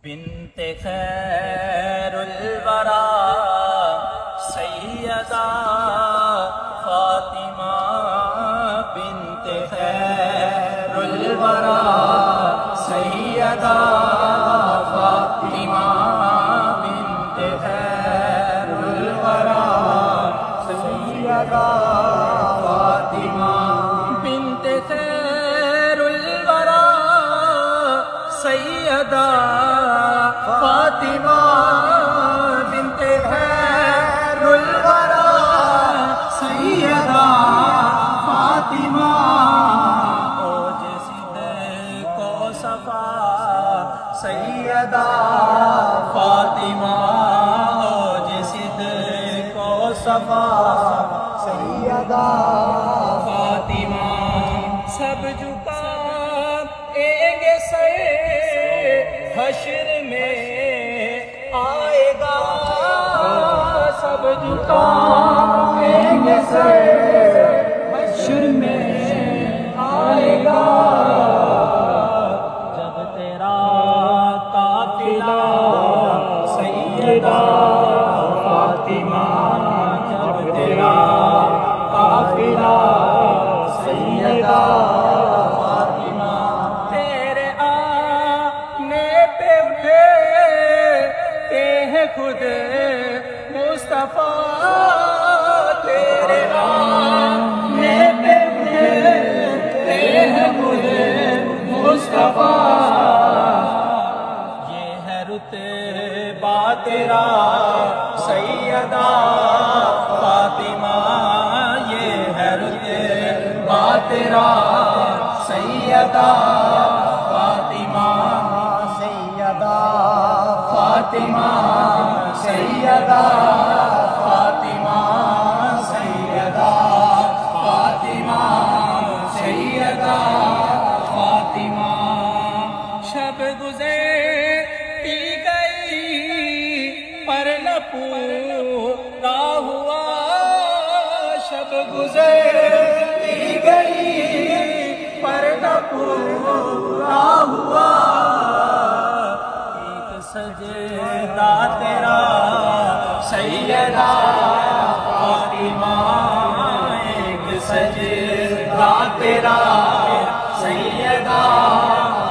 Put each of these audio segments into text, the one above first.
बिन्ते खैरुल वरा सैयदा फातिमा, बिन्ते खैरुल वरा सैयदा फातिमा, बिन्ते खैरुल वरा सैयदा फातिमा, बिन्ते खैरुल वरा सैयदा फातिमा, बिन्ते खैरुल वरा सैयदा फातिमा। ओज सिद्दीक़ को सफा सैयदा फातिमा, ओज सिद्दीक़ को सफा सैयदा फातिमा। सब झुकाएंगे सर हश्र में आएगा, सब झुकाएंगे सर हश्र में आएगा। जब तेरा काफिला सैयदा फातिमा, जब तेरा काफिला सैयदा फातिमा, तेरे आने पे उठे खुद मुस्तफा, तेरे आने पे उठे खुद मुस्तफा। ये है रुतबा तेरा सैयदा फातिमा, ये है रुतबा तेरा सैयदा फातिमा, सैयदा फातिमा, सैयदा फातिमा, सैयदा फातिमा, सैयदा फातिमा। शब गुज़रती गई पर न पूरा हुआ, शब गुज़रती गई पर न पूरा हुआ। सजदा तेरा सैयदा फातिमा, एक सजदा तेरा सैयदा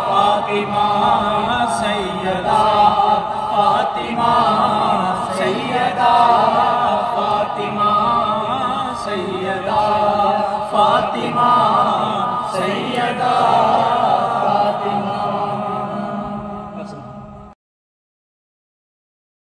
फातिमा, सैयदा